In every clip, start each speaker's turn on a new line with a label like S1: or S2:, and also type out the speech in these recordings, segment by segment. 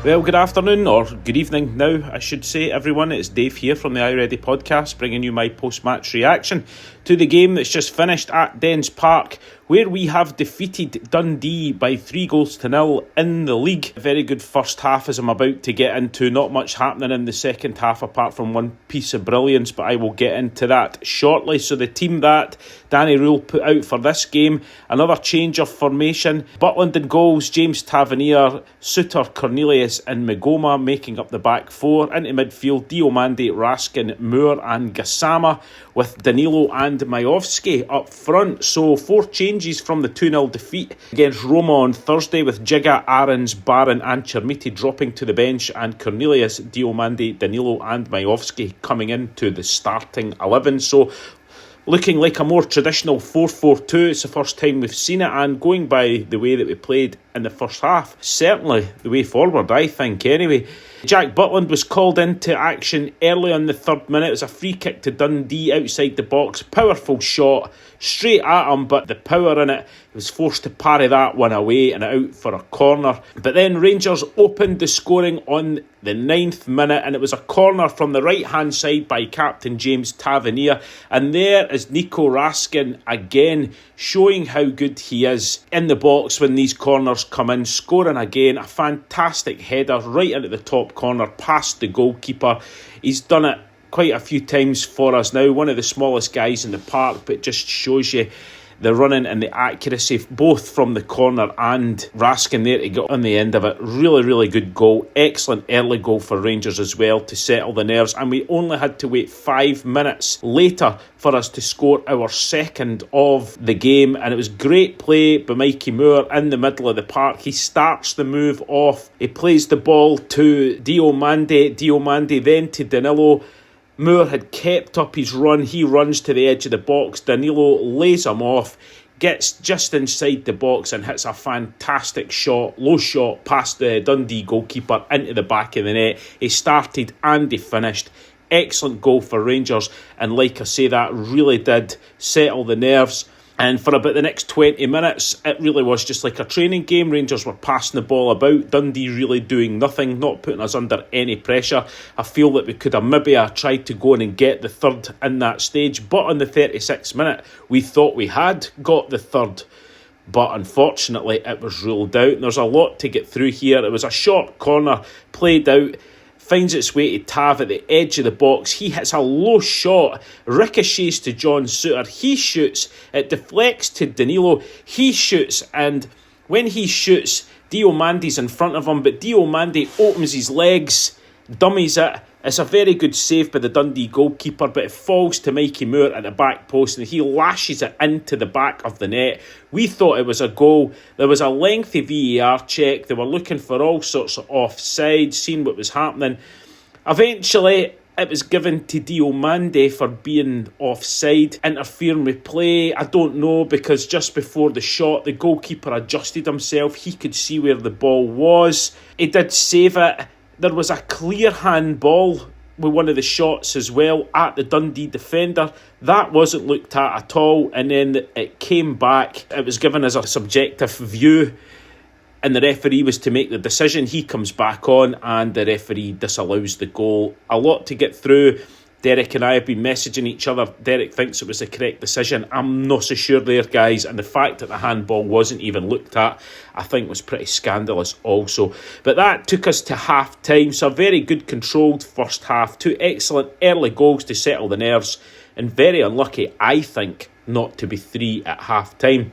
S1: Well, good afternoon, or good evening now, I should say, everyone. It's Dave here from the iReady podcast, bringing you my post-match reaction to the game that's just finished at Dens Park, where we have defeated Dundee by 3-0 in the league. A very good first half, as I'm about to get into. Not much happening in the second half apart from one piece of brilliance, but I will get into that shortly. So the team that Danny Rule put out for this game, another change of formation. Butland in goals, James Tavernier, Suter, Cornelius and Magoma making up the back four. Into midfield, Diomande, Raskin, Moore and Gassama, with Danilo and Majovski up front. So 4 changes from the 2-0 defeat against Roma on Thursday, with Giga, Aarons, Barron and Chermiti dropping to the bench, and Cornelius, Diomande, Danilo and Majovski coming into the starting 11. So looking like a more traditional 4-4-2. It's the first time we've seen it, and going by the way that we played in the first half, certainly the way forward, I think, anyway. Jack Butland was called into action early on the 3rd minute. It was a free kick to Dundee outside the box. Powerful shot, straight at him, but the power in it, he was forced to parry that one away and out for a corner. But then Rangers opened the scoring on the 9th minute, and it was a corner from the right-hand side by captain James Tavernier. And there is Nico Raskin again, showing how good he is in the box when these corners come in, scoring again. A fantastic header right into the top corner past the goalkeeper. He's done it quite a few times for us now. One of the smallest guys in the park, but it just shows you the running and the accuracy, both from the corner and Raskin there to get on the end of it. Really, really good goal. Excellent early goal for Rangers as well to settle the nerves. And we only had to wait 5 minutes later for us to score our second of the game. And it was great play by Mikey Moore in the middle of the park. He starts the move off. He plays the ball to Diomande. Diomande then to Danilo. Moore had kept up his run. He runs to the edge of the box. Danilo lays him off, gets just inside the box and hits a fantastic shot, low shot past the Dundee goalkeeper into the back of the net. He started and he finished. Excellent goal for Rangers, and like I say, that really did settle the nerves. And for about the next 20 minutes, it really was just like a training game. Rangers were passing the ball about, Dundee really doing nothing, not putting us under any pressure. I feel that we could have maybe tried to go in and get the third in that stage, but on the 36th minute, we thought we had got the third. But unfortunately, it was ruled out. And there's a lot to get through here. It was a short corner, played out, finds its way to Tav at the edge of the box. He hits a low shot, ricochets to John Suter. He shoots, it deflects to Danilo. He shoots, and when he shoots, Diomande's in front of him, but Diomande opens his legs, dummies it. It's a very good save by the Dundee goalkeeper, but it falls to Mikey Moore at the back post and he lashes it into the back of the net. We thought it was a goal. There was a lengthy VAR check. They were looking for all sorts of offside, seeing what was happening. Eventually, it was given to Diomande for being offside, interfering with play. I don't know, because just before the shot, the goalkeeper adjusted himself. He could see where the ball was. He did save it. There was a clear handball with one of the shots as well at the Dundee defender. That wasn't looked at all, and then it came back. It was given as a subjective view, and the referee was to make the decision. He comes back on, and the referee disallows the goal. A lot to get through. Derek and I have been messaging each other. Derek thinks it was the correct decision. I'm not so sure there, guys. And the fact that the handball wasn't even looked at, I think was pretty scandalous also. But that took us to half-time. So a very good controlled first half. 2 excellent early goals to settle the nerves. And very unlucky, I think, not to be 3 at half-time.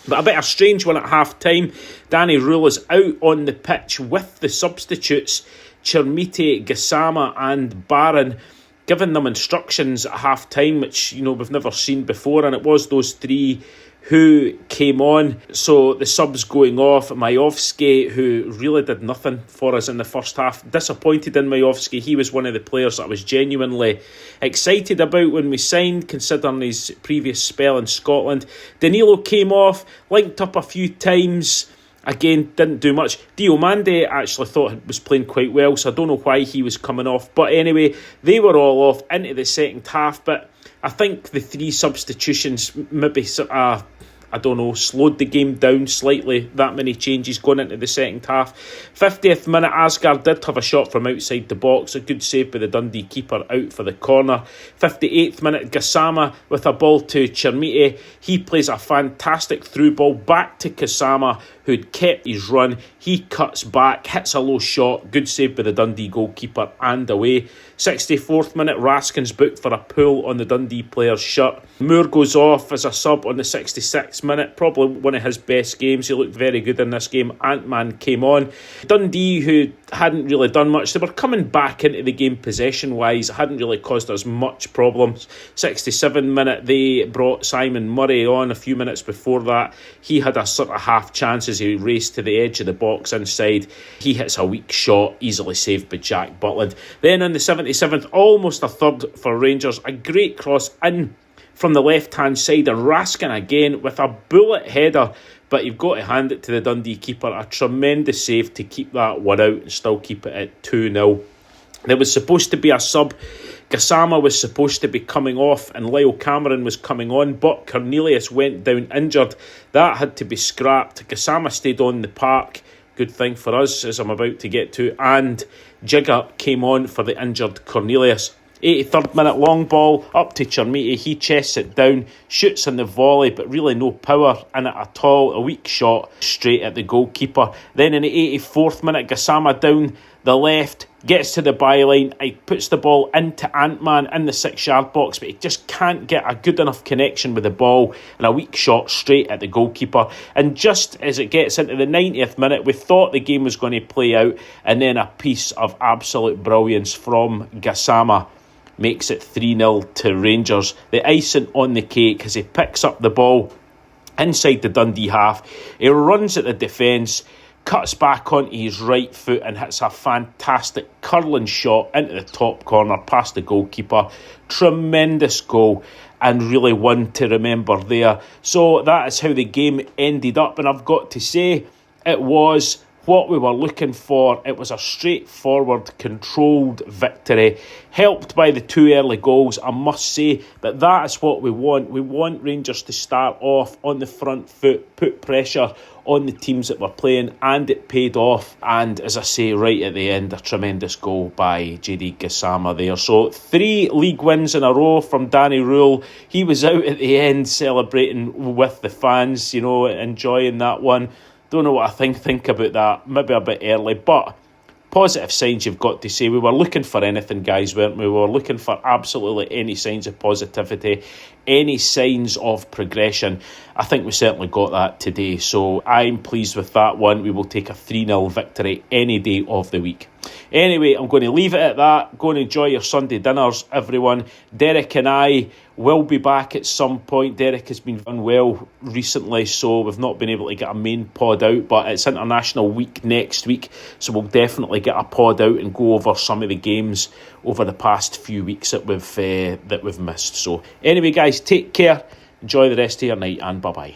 S1: But a bit of a strange one at half-time. Danny Rule is out on the pitch with the substitutes, Chermiti, Gassama and Barron, giving them instructions at half-time, which, you know, we've never seen before, and it was those 3 who came on. So the subs going off, Majovski, who really did nothing for us in the first half. Disappointed in Majovski. He was one of the players that I was genuinely excited about when we signed, considering his previous spell in Scotland. Danilo came off, linked up a few times. Again, didn't do much. Diomande actually thought he was playing quite well, so I don't know why he was coming off. But anyway, they were all off into the second half. But I think the 3 substitutions maybe I don't know, slowed the game down slightly. That many changes going into the second half. 50th minute, Asgard did have a shot from outside the box. A good save by the Dundee keeper out for the corner. 58th minute, Gassama with a ball to Chermiti. He plays a fantastic through ball back to Gassama, who'd kept his run. He cuts back, hits a low shot. Good save by the Dundee goalkeeper and away. 64th minute, Raskin's booked for a pull on the Dundee player's shirt. Moore goes off as a sub on the 66th minute. Probably one of his best games. He looked very good in this game. Ant-Man came on. Dundee, who hadn't really done much, they were coming back into the game possession-wise. It hadn't really caused us much problems. 67th minute, they brought Simon Murray on a few minutes before that. He had a sort of half chance as he raced to the edge of the box inside. He hits a weak shot, easily saved by Jack Butland. Then on the 77th, almost a third for Rangers. A great cross in from the left-hand side, and Raskin again with a bullet header, but you've got to hand it to the Dundee keeper. A tremendous save to keep that one out and still keep it at 2-0. There was supposed to be a sub. Gassama was supposed to be coming off and Lyle Cameron was coming on, but Cornelius went down injured. That had to be scrapped. Gassama stayed on the park. Good thing for us, as I'm about to get to, and Jigger came on for the injured Cornelius. 83rd minute, long ball up to Chermiti. He chests it down, shoots in the volley, but really no power in it at all. A weak shot straight at the goalkeeper. Then in the 84th minute, Gassama down the left, gets to the byline, he puts the ball into Ant-Man in the 6-yard box, but he just can't get a good enough connection with the ball, and a weak shot straight at the goalkeeper. And just as it gets into the 90th minute, we thought the game was going to play out, and then a piece of absolute brilliance from Gassama makes it 3-0 to Rangers. The icing on the cake as he picks up the ball inside the Dundee half. He runs at the defence, cuts back onto his right foot and hits a fantastic curling shot into the top corner past the goalkeeper. Tremendous goal and really one to remember there. So that is how the game ended up, and I've got to say it was what we were looking for. It was a straightforward, controlled victory, helped by the 2 early goals, I must say, but that is what we want. We want Rangers to start off on the front foot, put pressure on the teams that were playing, and it paid off. And as I say, right at the end, a tremendous goal by JD Gassama there. So 3 league wins in a row from Danny Rule. He was out at the end celebrating with the fans, you know, enjoying that one. Don't know what I think about that. Maybe a bit early, but positive signs you've got to say. We were looking for anything, guys, weren't we? We were looking for absolutely any signs of positivity, any signs of progression. I think we certainly got that today, so I'm pleased with that one. We will take a 3-0 victory any day of the week. Anyway, I'm going to leave it at that. Go and enjoy your Sunday dinners, everyone. Derek and I will be back at some point. Derek has been unwell recently, so we've not been able to get a main pod out, but it's International Week next week, so we'll definitely get a pod out and go over some of the games over the past few weeks that we've missed. So anyway, guys, take care. Enjoy the rest of your night, and bye-bye.